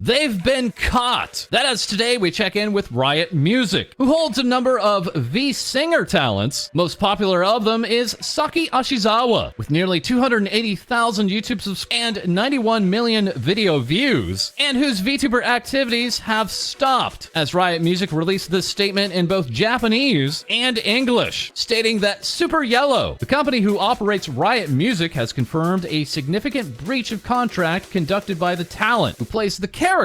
They've been caught. That is, today we check in with Riot Music, who holds a number of V-singer talents. Most popular of them is Saki Ashizawa, with nearly 280,000 YouTube subscribers and 91 million video views, and whose VTuber activities have stopped, as Riot Music released this statement in both Japanese and English, stating that Super Yellow, the company who operates Riot Music, has confirmed a significant breach of contract conducted by the talent who plays the character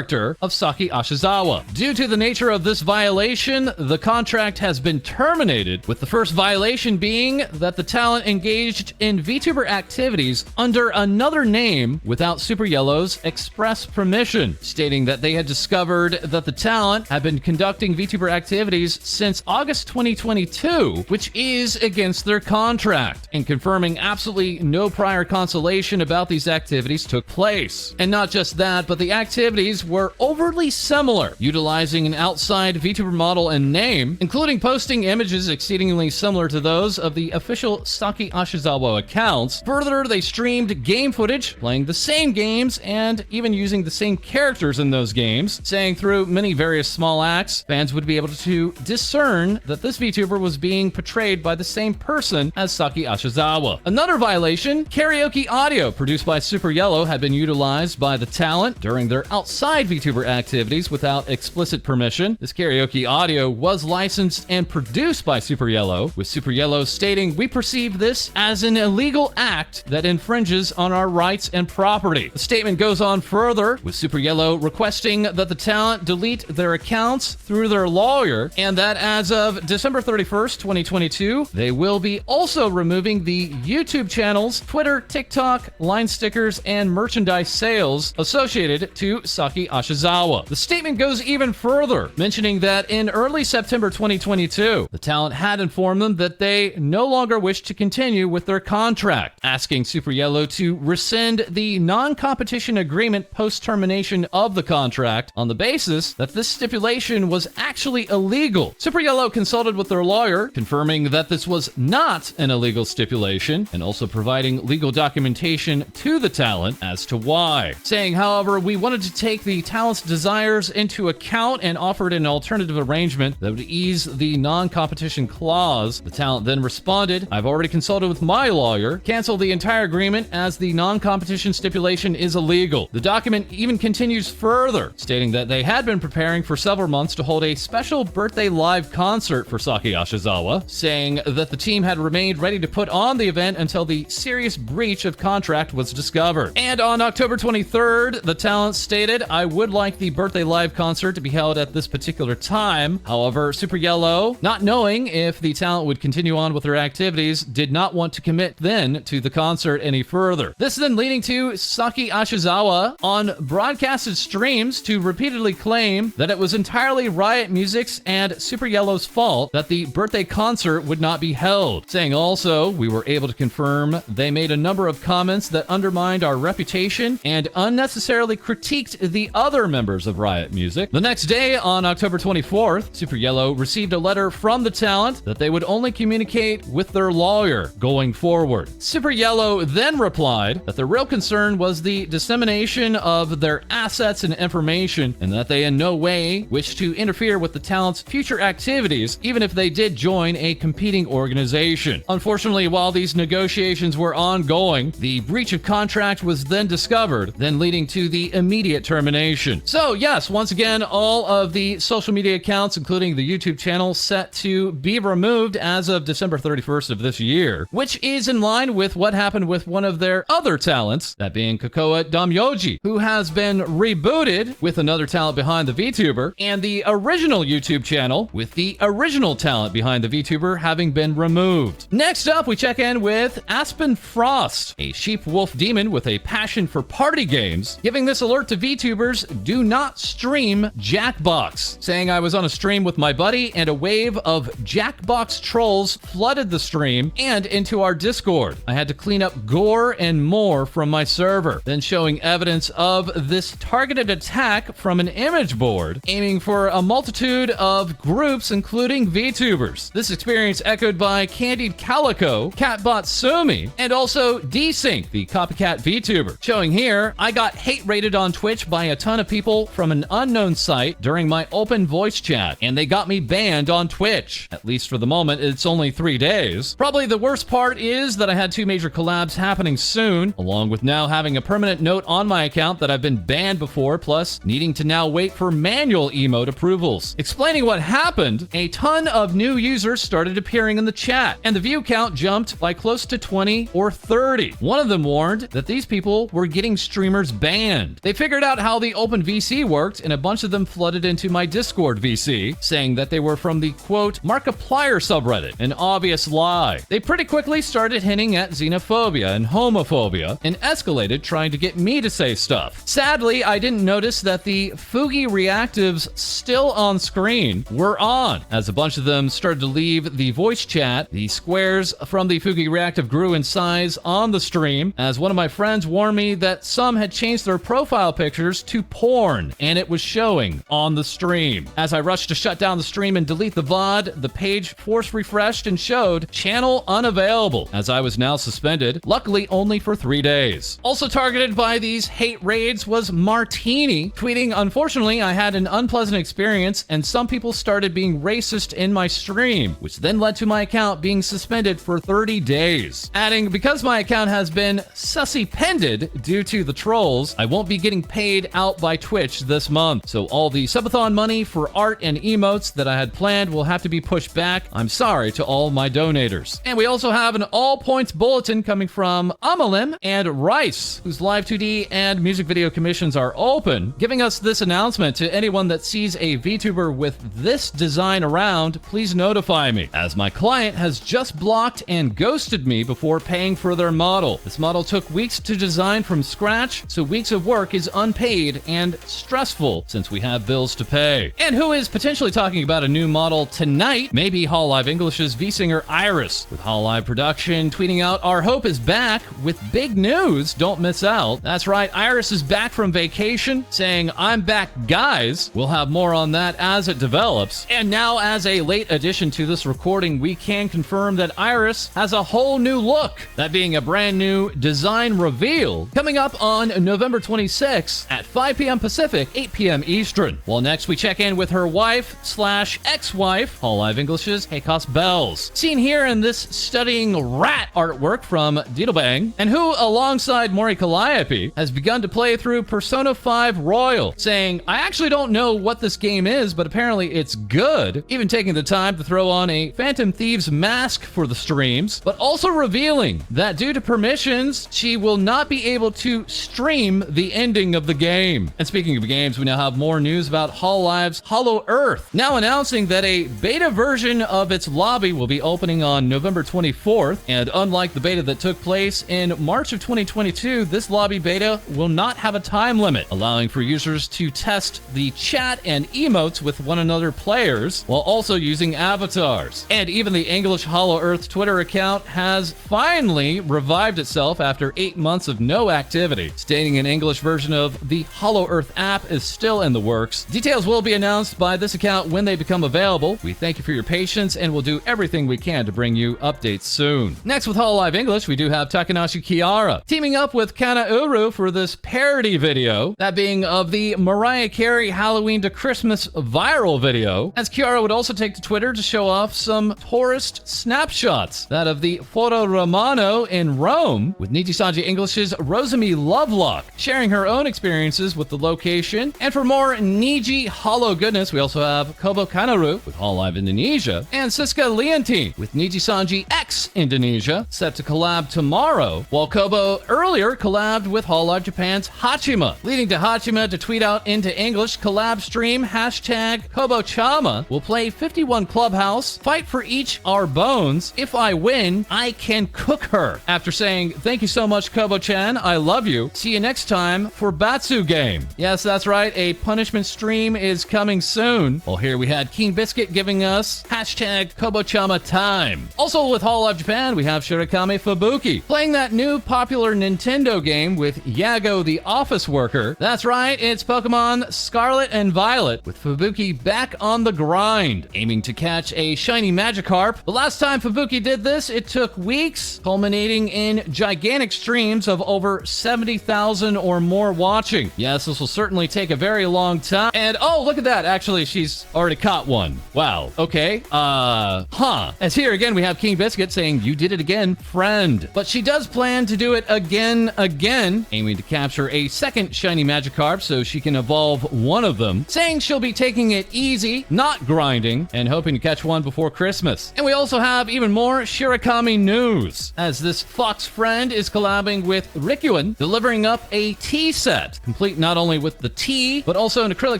of Saki Ashizawa. Due to the nature of this violation, the contract has been terminated, with the first violation being that the talent engaged in VTuber activities under another name without Super Yellow's express permission, stating that they had discovered that the talent had been conducting VTuber activities since August 2022, which is against their contract, and confirming absolutely no prior consultation about these activities took place. And not just that, but the activities were overly similar, utilizing an outside VTuber model and name, including posting images exceedingly similar to those of the official Saki Ashizawa accounts. Further, they streamed game footage, playing the same games, and even using the same characters in those games, saying through many various small acts, fans would be able to discern that this VTuber was being portrayed by the same person as Saki Ashizawa. Another violation, karaoke audio produced by Super Yellow had been utilized by the talent during their outside VTuber activities without explicit permission. This karaoke audio was licensed and produced by Super Yellow, with Super Yellow stating, "We perceive this as an illegal act that infringes on our rights and property." The statement goes on further, with Super Yellow requesting that the talent delete their accounts through their lawyer, and that as of December 31st, 2022, they will be also removing the YouTube channels, Twitter, TikTok, line stickers, and merchandise sales associated to Saki Ashizawa. The statement goes even further, mentioning that in early September 2022, the talent had informed them that they no longer wished to continue with their contract, asking Super Yellow to rescind the non-competition agreement post-termination of the contract on the basis that this stipulation was actually illegal. Super Yellow consulted with their lawyer, confirming that this was not an illegal stipulation, and also providing legal documentation to the talent as to why. Saying, however, "We wanted to take the talent's desires into account and offered an alternative arrangement that would ease the non-competition clause." The talent then responded, "I've already consulted with my lawyer, cancel the entire agreement as the non-competition stipulation is illegal." The document even continues further, stating that they had been preparing for several months to hold a special birthday live concert for Saki Ashizawa, saying that the team had remained ready to put on the event until the serious breach of contract was discovered. And on October 23rd, the talent stated, "I would like the birthday live concert to be held at this particular time." However, Super Yellow, not knowing if the talent would continue on with their activities, did not want to commit then to the concert any further. This then leading to Saki Ashizawa on broadcasted streams to repeatedly claim that it was entirely Riot Music's and Super Yellow's fault that the birthday concert would not be held, saying also, "We were able to confirm they made a number of comments that undermined our reputation and unnecessarily critiqued the other members of Riot Music." The next day, on October 24th, Super Yellow received a letter from the talent that they would only communicate with their lawyer going forward. Super Yellow then replied that the real concern was the dissemination of their assets and information, and that they in no way wished to interfere with the talent's future activities, even if they did join a competing organization. Unfortunately, while these negotiations were ongoing, the breach of contract was then discovered, then leading to the immediate termination. So yes, once again, all of the social media accounts, including the YouTube channel, set to be removed as of December 31st of this year, which is in line with what happened with one of their other talents, that being Kokoa Damyoji, who has been rebooted with another talent behind the VTuber, and the original YouTube channel with the original talent behind the VTuber having been removed. Next up, we check in with Aspen Frost, a sheep wolf demon with a passion for party games, giving this alert to VTubers: do not stream Jackbox, saying, "I was on a stream with my buddy and a wave of Jackbox trolls flooded the stream and into our Discord. I had to clean up gore and more from my server." Then showing evidence of this targeted attack from an image board, aiming for a multitude of groups, including VTubers. This experience echoed by Candied Calico, Catbot Sumi, and also Desync, the copycat VTuber. Showing here, "I got hate rated on Twitch by a ton of people from an unknown site during my open voice chat, and they got me banned on Twitch. At least for the moment, it's only 3 days. Probably the worst part is that I had 2 major collabs happening soon, along with now having a permanent note on my account that I've been banned before, plus needing to now wait for manual emote approvals. Explaining what happened, a ton of new users started appearing in the chat, and the view count jumped by close to 20 or 30. One of them warned that these people were getting streamers banned. They figured out how the open VC worked, and a bunch of them flooded into my Discord VC, saying that they were from the quote Markiplier subreddit, an obvious lie. They pretty quickly started hinting at xenophobia and homophobia, and escalated trying to get me to say stuff. Sadly, I didn't notice that the Fugi reactives still on screen were on. As a bunch of them started to leave the voice chat, the squares from the Fugi reactive grew in size on the stream, as one of my friends warned me that some had changed their profile pictures to porn, and it was showing on the stream. As I rushed to shut down the stream and delete the VOD, the page force refreshed and showed channel unavailable, as I was now suspended, luckily only for 3 days. Also targeted by these hate raids was Martini, tweeting, "Unfortunately, I had an unpleasant experience, and some people started being racist in my stream, which then led to my account being suspended for 30 days. Adding, because my account has been suspended due to the trolls, I won't be getting paid out by Twitch this month. So all the subathon money for art and emotes that I had planned will have to be pushed back. I'm sorry to all my donators." And we also have an all points bulletin coming from Amalim and IRyS, whose live 2D and music video commissions are open, giving us this announcement: to anyone that sees a VTuber with this design around, please notify me, as my client has just blocked and ghosted me before paying for their model. This model took weeks to design from scratch, so weeks of work is unpaid and stressful since we have bills to pay. And who is potentially talking about a new model tonight? Maybe HoloLive English's V-singer IRyS, with HoloLive Production tweeting out, "Our hope is back with big news, don't miss out." That's right, IRyS is back from vacation, saying, "I'm back, guys." We'll have more on that as it develops. And now, as a late addition to this recording, we can confirm that IRyS has a whole new look, that being a brand new design reveal coming up on November 26th at 5 p.m. Pacific, 8 p.m. Eastern. Well, next we check in with her wife/ex-wife, HoloLive English's Hakos Baelz, seen here in this studying rat artwork from Diddlebang, and who, alongside Mori Calliope, has begun to play through Persona 5 Royal, saying, "I actually don't know what this game is, but apparently it's good," even taking the time to throw on a Phantom Thieves mask for the streams, but also revealing that due to permissions, she will not be able to stream the ending of the game. And speaking of games, we now have more news about HoloLive's HoloEarth, now announcing that a beta version of its lobby will be opening on November 24th, and unlike the beta that took place in March of 2022, this lobby beta will not have a time limit, allowing for users to test the chat and emotes with one another players, while also using avatars. And even the English HoloEarth Twitter account has finally revived itself after 8 months of no activity, stating an English version of the HoloEarth app is still in the works. Details will be announced by this account when they become available. We thank you for your patience, and we'll do everything we can to bring you updates soon. Next, with HoloLive English, we do have Takanashi Kiara teaming up with Kana-Uru for this parody video, that being of the Mariah Carey Halloween to Christmas viral video, as Kiara would also take to Twitter to show off some tourist snapshots, that of the Foro Romano in Rome, with Nijisanji English's Rosemi Lovelock sharing her own experiences with the location. And for more Niji Holo goodness, we also have KOBOCHAMA with HoloLive Indonesia, and Siska Leontine with Nijisanji X Indonesia, set to collab tomorrow, while Kobo earlier collabed with HoloLive Japan's Hachima, leading to Hachima to tweet out into English, "Collab stream, hashtag KOBOCHAMA, will play 51 Clubhouse, fight for each our bones. If I win, I can cook her," after saying, "Thank you so much, Kobo-chan, I love you. See you next time for Batsu Game." Yes, that's right, a punishment stream is coming soon. Well, here we had King Biscuit giving us hashtag KOBOCHAMA time. Also with HoloLive Japan, we have Shirakami Fubuki playing that new popular Nintendo game with Yago the office worker. That's right, it's Pokemon Scarlet and Violet, with Fubuki back on the grind, aiming to catch a shiny Magikarp. The last time Fubuki did this, it took weeks, culminating in gigantic streams of over 70,000 or more watching. Yes, this will certainly take a very long time. And oh, look at that. Actually, she's already caught one. Wow. Okay. As here again, we have King Biscuit saying, "You did it again, friend." But she does plan to do it again, aiming to capture a second shiny Magikarp so she can evolve one of them, saying she'll be taking it easy, not grinding, and hoping to catch one before Christmas. And we also have even more Shirakami news, as this fox friend is collabing with Ryugen, delivering up a tea set, complete not only with the tea, but also an acrylic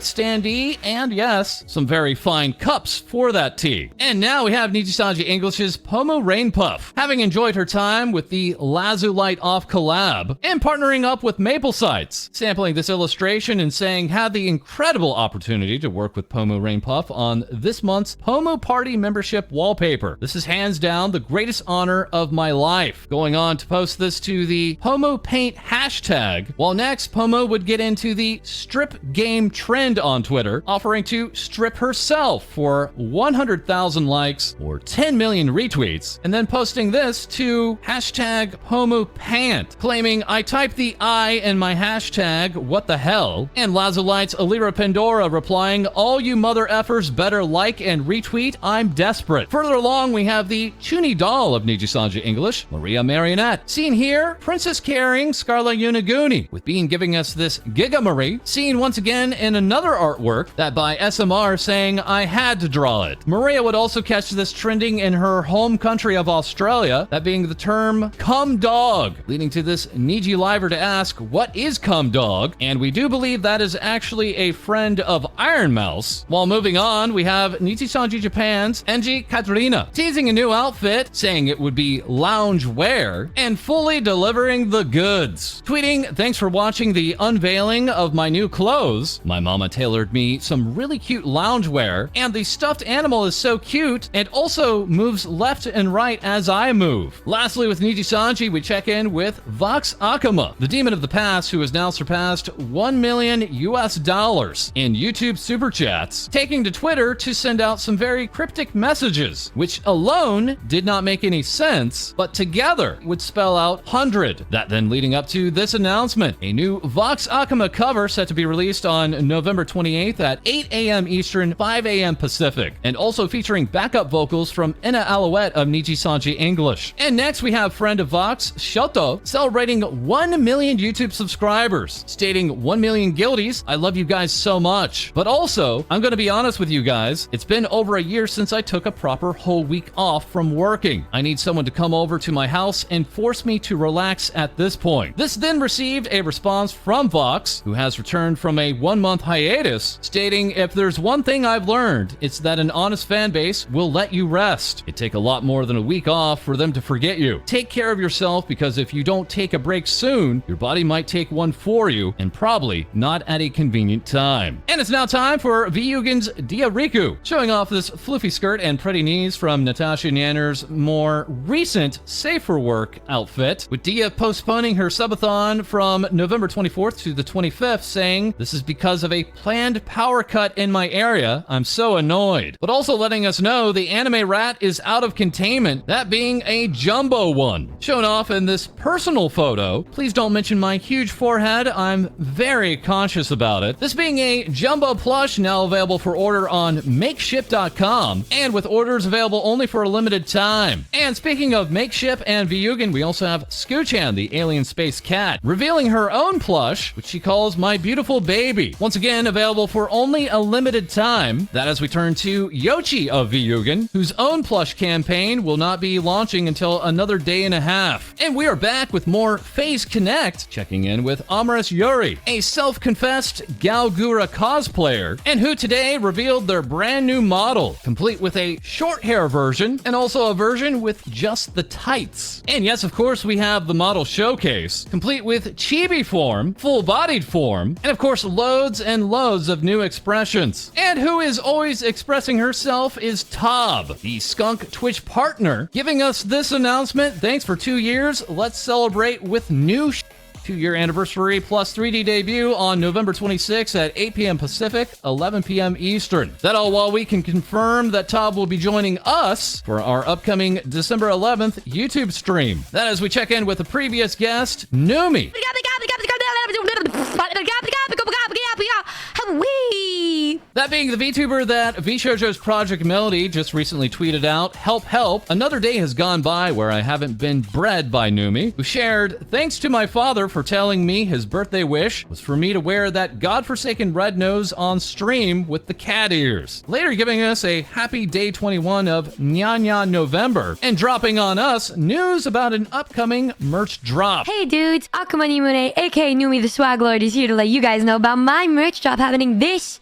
standee, and yes, some very fine cups for that tea. And now we have Nijisanji English's Pomu Rainpuff, having enjoyed her time with the Lazulite Off collab, and partnering up with Maple Sites, sampling this illustration and saying, "Had the incredible opportunity to work with Pomu Rainpuff on this month's Pomu Party membership wallpaper. This is hands down the greatest honor of my life." Going on to post this to the Pomu Paint hashtag, while next Pomu would get into the strip game trend on Twitter, offering to strip herself for 100,000 likes or 10 million retweets, and then posting this to hashtag Pomu Pant, claiming, "I typed the I in my hashtag, what the hell?" And Lazulite's Alira Pandora replying, "All you mother effers better like and retweet, I'm desperate." Further along, we have the Chuni doll of Nijisanji English, Maria Marionette. Seen here, Princess carrying Scarlet Uniguni, with Bean giving us this Giga Marie, seen once again in another artwork that by SMR saying, "I had to draw it." Maria would also catch this trending in her home country of Australia, that being the term cum dog, leading to this Niji Liver to ask, "What is cum dog?" And we do believe that is actually a friend of Iron Mouse. While moving on, we have Nijisanji Japan's Ange Katrina, teasing a new outfit, saying it would be lounge wear, and fully delivering the goods. Tweeting, "Thanks for watching the unveiling of my new clothes. My mama tailored me some really cute loungewear, and the stuffed animal is so cute and also moves left and right as I move." Lastly, with Nijisanji, we check in with Vox Akuma, the demon of the past, who has now surpassed $1 million in YouTube super chats, taking to Twitter to send out some very cryptic messages, which alone did not make any sense, but together would spell out 100. That then leading up to this announcement, a new Vox Akuma cover set to be released on November 28th at 8 a.m. Eastern, 5 a.m. Pacific, and also featuring backup vocals from Ina Alouette of Nijisanji English. And next we have friend of Vox, Shoto, celebrating 1 million YouTube subscribers, stating, "1 million guildies, I love you guys so much. But also, I'm gonna be honest with you guys, it's been over a year since I took a proper whole week off from working. I need someone to come over to my house and force me to relax at this point." This then received a response from Vox, who has returned from a 1-month hiatus, stating, "If there's one thing I've learned, it's that an honest fan base will let you rest. It'd take a lot more than a week off for them to forget you. Take care of yourself, because if you don't take a break soon, your body might take one for you, and probably not at a convenient time." And it's now time for Vyugen's Diariku, showing off this floofy skirt and pretty knees from Natasha Nanner's more recent Safe for Work outfit, with Dia postponing her subathon from November 24th to the 25th, saying, "This is because of a planned power cut in my area. I'm so annoyed." But also letting us know the anime rat is out of containment, that being a jumbo one. Shown off in this personal photo, "Please don't mention my huge forehead, I'm very conscious about it." This being a jumbo plush now available for order on makeship.com, and with orders available only for a limited time. And speaking of Makeship and Vyugen, we also have Scooch-chan, the alien space cat, revealing her own plush, which she calls My Beautiful Baby. Once again, available for only a limited time. That as we turn to Yoshi of Vyugen, whose own plush campaign will not be launching until another day and a half. And we are back with more Phase Connect, checking in with Amaris Yuri, a self-confessed Galgura cosplayer, and who today revealed their brand new model, complete with a short hair version, and also a version with just the tights. And yes, of course, we have the model showcase, complete with chibi form, full-bodied form, and of course, loads and loads of new expressions. And who is always expressing herself is Tob, the skunk Twitch partner, giving us this announcement: "Thanks for 2 years, let's celebrate with new 2-year anniversary plus 3D debut on November 26th at 8 p.m. Pacific, 11 p.m. Eastern." That all while we can confirm that Tob will be joining us for our upcoming December 11th YouTube stream. That as we check in with a previous guest, Numi. Wee! That being the VTuber that VShojo's Project Melody just recently tweeted out, "Help, help, another day has gone by where I haven't been bred by Numi," who shared, "Thanks to my father for telling me his birthday wish was for me to wear that godforsaken red nose on stream with the cat ears," later giving us a happy day 21 of Nya Nya November and dropping on us news about an upcoming merch drop. Hey dudes, Akuma Nihmune, aka Numi the Swag Lord, is here to let you guys know about my merch drop happening this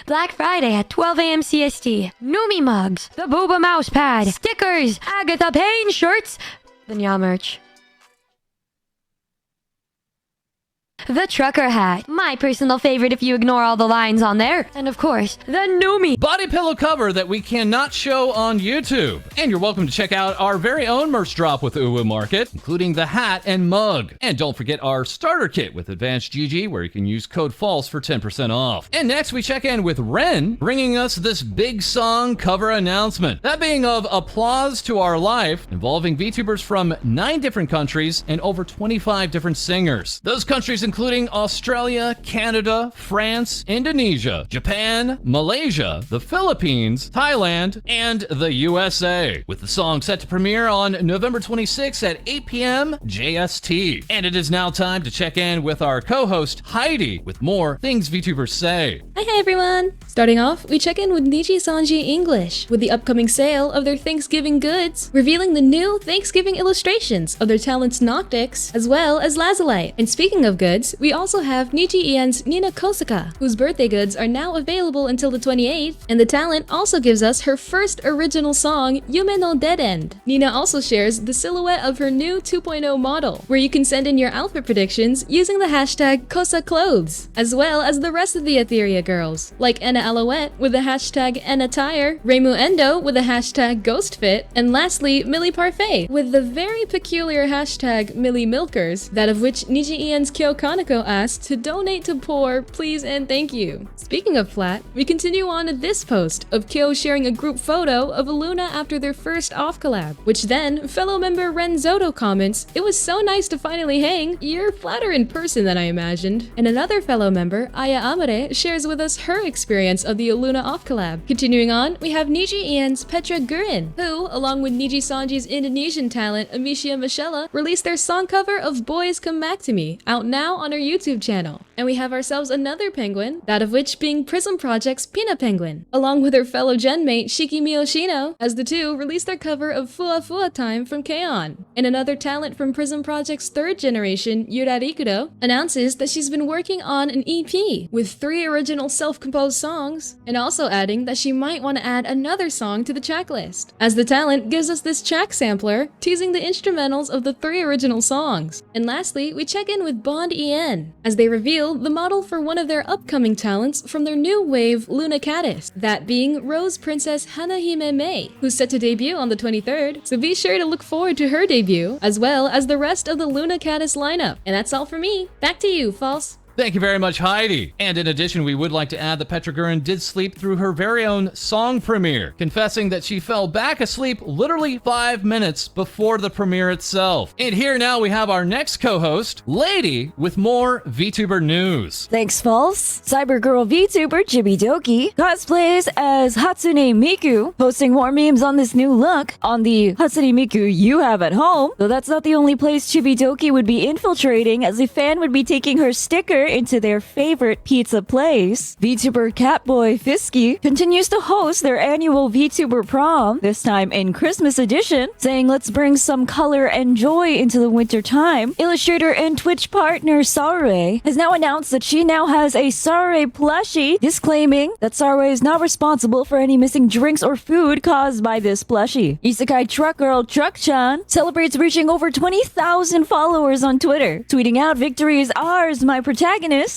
Black Friday at 12 a.m. CST. Numi mugs, the Booba mouse pad, stickers, Agatha Payne shirts, the Nya merch. The trucker hat, my personal favorite if you ignore all the lines on there. And of course, the Numi body pillow cover that we cannot show on YouTube. And you're welcome to check out our very own merch drop with Uwu Market, including the hat and mug. And don't forget our starter kit with Advanced GG, where you can use code FALSE for 10% off. And next we check in with Ren, bringing us this big song cover announcement. That being of Applause to Our Life, involving VTubers from 9 different countries and over 25 different singers. Those countries including Australia, Canada, France, Indonesia, Japan, Malaysia, the Philippines, Thailand, and the USA, with the song set to premiere on November 26th at 8 p.m. JST. And it is now time to check in with our co-host Hai-Dee with more Things VTubers Say. Hi everyone! Starting off, we check in with Nijisanji English with the upcoming sale of their Thanksgiving goods, revealing the new Thanksgiving illustrations of their talents Noctix, as well as Lazulite. And speaking of goods, we also have Niji-Ien's Nina Kosaka, whose birthday goods are now available until the 28th, and the talent also gives us her first original song, Yume no Dead End. Nina also shares the silhouette of her new 2.0 model, where you can send in your outfit predictions using the hashtag KosaClothes, as well as the rest of the Etheria girls, like Enna Alouette with the hashtag EnnaTire, Reimu Endo with the hashtag GhostFit, and lastly, Millie Parfait with the very peculiar hashtag Millie Milkers, that of which Niji-Ien's Kyo Kaneko asked to donate to poor, please and thank you. Speaking of flat, we continue on to this post of Kyo sharing a group photo of Aluna after their first off collab, which then fellow member Ren Zoto comments, "It was so nice to finally hang, you're flatter in person than I imagined." And another fellow member, Aya Amare, shares with us her experience of the Aluna off collab. Continuing on, we have Niji-Ien's Petra Gurin, who, along with Nijisanji's Indonesian talent Amicia Michela, released their song cover of Boys Come Back to Me, out now on our YouTube channel. And we have ourselves another penguin, that of which being Prism Project's Pina Penguin, along with her fellow genmate Shiki Miyoshino, as the two released their cover of Fua Fua Time from K-On! And another talent from Prism Project's third generation, Yurarikudo, announces that she's been working on an EP with 3 original self-composed songs, and also adding that she might want to add another song to the track list, as the talent gives us this track sampler, teasing the instrumentals of the 3 original songs. And lastly, we check in with Bond EN, as they reveal the model for one of their upcoming talents from their new wave Luna Caddis, that being Rose Princess Hanahime Mei, who's set to debut on the 23rd, so be sure to look forward to her debut, as well as the rest of the Luna Caddis lineup. And that's all for me. Back to you, False. Thank you very much, Hai-Dee. And in addition, we would like to add that Petra Gurin did sleep through her very own song premiere, confessing that she fell back asleep literally 5 minutes before the premiere itself. And here now we have our next co-host, Lae-Dee, with more VTuber news. Thanks, False. Cybergirl VTuber Chibidoki cosplays as Hatsune Miku, posting more memes on this new look on the Hatsune Miku you have at home. Though that's not the only place Chibidoki would be infiltrating, as a fan would be taking her sticker into their favorite pizza place. VTuber Catboy Fisky continues to host their annual VTuber prom, this time in Christmas edition, saying let's bring some color and joy into the winter time. Illustrator and Twitch partner Sarai has now announced that she now has a Sarai plushie, disclaiming that Sarai is not responsible for any missing drinks or food caused by this plushie. Isekai Truck Girl Truck-chan celebrates reaching over 20,000 followers on Twitter, tweeting out, "Victory is ours, my protagonist.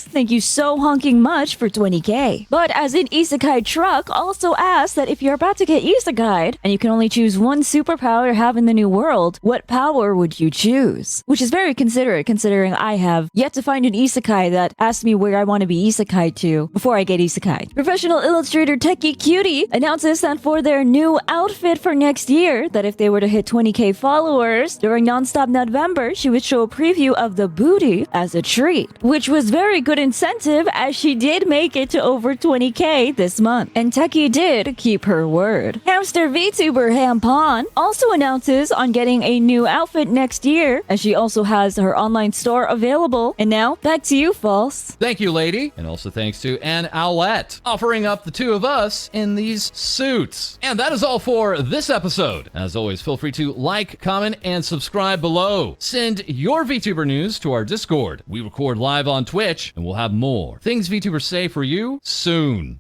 Thank you so honking much for 20k. But as in Isekai Truck also asked that if you're about to get isekai'd and you can only choose one superpower to have in the new world, what power would you choose? Which is very considerate, considering I have yet to find an isekai that asks me where I want to be isekai to before I get isekai'd. Professional illustrator Techie Cutie announces that for their new outfit for next year, that if they were to hit 20k followers during Nonstop November, she would show a preview of the booty as a treat, which was was very good incentive as she did make it to over 20k this month. And Techie did keep her word. Hamster VTuber Hampon also announces on getting a new outfit next year, as she also has her online store available. And now, back to you, False. Thank you, Lae-Dee, and also thanks to Anne Owlette, offering up the two of us in these suits. And that is all for this episode. As always, feel free to like, comment, and subscribe below. Send your VTuber news to our Discord. We record live on Twitch, and we'll have more Things VTubers Say for you soon.